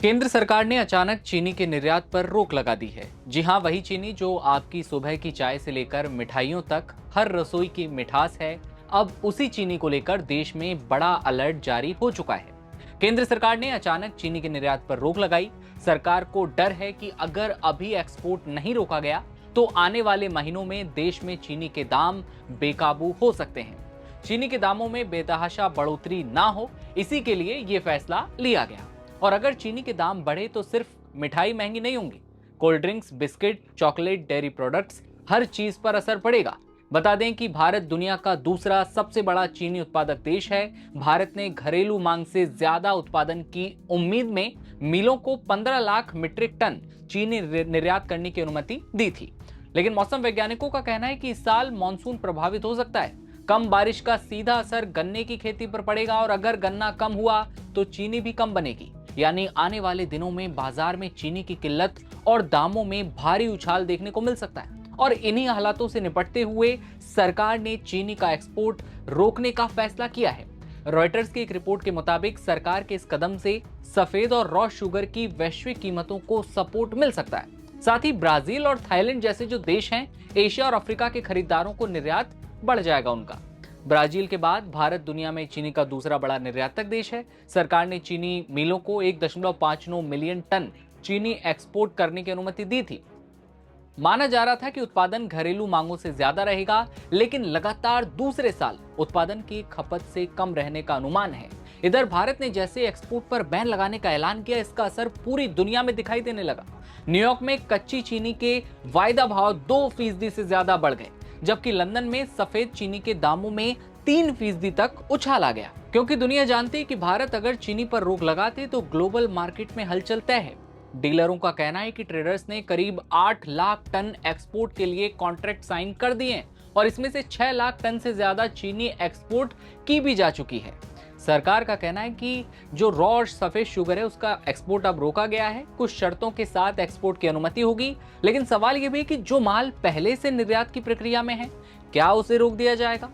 केंद्र सरकार ने अचानक चीनी के निर्यात पर रोक लगा दी है। जी हां, वही चीनी जो आपकी सुबह की चाय से लेकर मिठाइयों तक हर रसोई की मिठास है, अब उसी चीनी को लेकर देश में बड़ा अलर्ट जारी हो चुका है। केंद्र सरकार ने अचानक चीनी के निर्यात पर रोक लगाई। सरकार को डर है कि अगर अभी एक्सपोर्ट नहीं रोका गया तो आने वाले महीनों में देश में चीनी के दाम बेकाबू हो सकते हैं। चीनी के दामों में बेतहाशा बढ़ोतरी ना हो, इसी के लिए ये फैसला लिया गया। और अगर चीनी के दाम बढ़े तो सिर्फ मिठाई महंगी नहीं होंगी, cold drinks, biscuit, chocolate, dairy products, हर चीज पर असर पड़ेगा। बता दें कि भारत दुनिया का दूसरा सबसे बड़ा चीनी उत्पादक देश है। भारत ने घरेलू मांग से ज्यादा उत्पादन की उम्मीद में मिलों को 15 लाख मीट्रिक टन चीनी निर्यात करने की अनुमति दी थी। लेकिन मौसम वैज्ञानिकों का कहना है कि इस साल मानसून प्रभावित हो सकता है। कम बारिश का सीधा असर गन्ने की खेती पर पड़ेगा और अगर गन्ना कम हुआ तो चीनी भी कम बनेगी। यानी आने वाले दिनों में बाजार में चीनी की किल्लत और दामों में भारी उछाल देखने को मिल सकता है। और इन्हीं हालातों से निपटते हुए सरकार ने चीनी का एक्सपोर्ट रोकने का फैसला किया है। रॉयटर्स की एक रिपोर्ट के मुताबिक सरकार के इस कदम से सफेद और रॉ शुगर की वैश्विक कीमतों को सपोर्ट मिल सकता है। साथ ही ब्राजील और थाईलैंड जैसे जो देश हैं, एशिया और अफ्रीका के खरीदारों को निर्यात बढ़ जाएगा उनका। ब्राजील के बाद भारत दुनिया में चीनी का दूसरा बड़ा निर्यातक देश है। सरकार ने चीनी मिलों को 1.59 मिलियन टन चीनी एक्सपोर्ट करने की अनुमति दी थी। माना जा रहा था कि उत्पादन घरेलू मांगों से ज्यादा रहेगा, लेकिन लगातार दूसरे साल उत्पादन की खपत से कम रहने का अनुमान है। इधर भारत ने जैसे एक्सपोर्ट पर बैन लगाने का ऐलान किया, इसका असर पूरी दुनिया में दिखाई देने लगा। न्यूयॉर्क में कच्ची चीनी के वायदा भाव 2% से ज्यादा बढ़ गए, जबकि लंदन में सफेद चीनी के दामों में 3% तक उछाल आ गया। क्योंकि दुनिया जानती है कि भारत अगर चीनी पर रोक लगाते तो ग्लोबल मार्केट में हलचल तय है। डीलरों का कहना है कि ट्रेडर्स ने करीब 8 लाख टन एक्सपोर्ट के लिए कॉन्ट्रैक्ट साइन कर दिए हैं और इसमें से 6 लाख टन से ज्यादा चीनी एक्सपोर्ट की भी जा चुकी है। सरकार का कहना है कि जो रॉ और सफेद शुगर है उसका एक्सपोर्ट अब रोका गया है। कुछ शर्तों के साथ एक्सपोर्ट की अनुमति होगी, लेकिन सवाल यह भी है कि जो माल पहले से निर्यात की प्रक्रिया में है, क्या उसे रोक दिया जाएगा?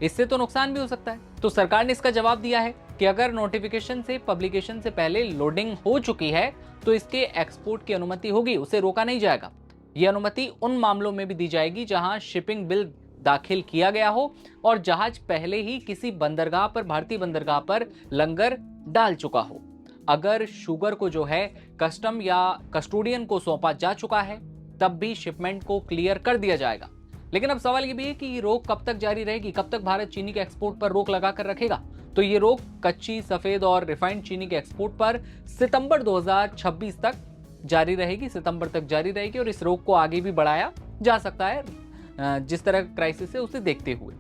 इससे तो नुकसान भी हो सकता है। तो सरकार ने इसका जवाब दिया है कि अगर नोटिफिकेशन से पब्लिकेशन से पहले लोडिंग हो चुकी है तो इसके एक्सपोर्ट की अनुमति होगी, उसे रोका नहीं जाएगा। यह अनुमति उन मामलों में भी दी जाएगी जहां शिपिंग बिल दाखिल किया गया हो और जहाज पहले ही किसी बंदरगाह पर, भारतीय बंदरगाह पर लंगर डाल चुका हो। अगर शुगर को जो है कस्टम या कस्टोडियन को सौंपा जा चुका है, तब भी शिपमेंट को क्लियर कर दिया जाएगा। लेकिन अब सवाल ये भी है कि ये रोक कब तक जारी रहेगी, कब तक भारत चीनी के एक्सपोर्ट पर रोक लगा कर रखेगा? तो ये रोक कच्ची, सफेद और रिफाइंड चीनी के एक्सपोर्ट पर सितंबर 2026 तक जारी रहेगी। सितंबर तक जारी रहेगी और इस रोक को आगे भी बढ़ाया जा सकता है जिस तरह क्राइसिस है उसे देखते हुए।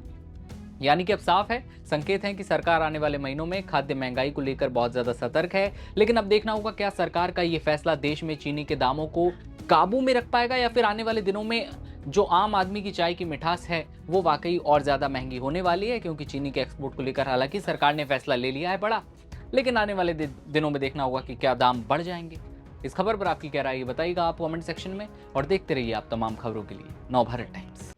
यानी कि अब साफ है, संकेत है कि सरकार आने वाले महीनों में खाद्य महंगाई को लेकर बहुत ज्यादा सतर्क है। लेकिन अब देखना होगा क्या सरकार का ये फैसला देश में चीनी के दामों को काबू में रख पाएगा या फिर आने वाले दिनों में जो आम आदमी की चाय की मिठास है वो वाकई और ज्यादा महंगी होने वाली है। क्योंकि चीनी के एक्सपोर्ट को लेकर हालांकि सरकार ने फैसला ले लिया है बड़ा, लेकिन आने वाले दिनों में देखना होगा कि क्या दाम बढ़ जाएंगे। इस खबर पर आपकी क्या राय है बताइएगा आप कमेंट सेक्शन में, और देखते रहिए आप तमाम खबरों के लिए नवभारत टाइम्स।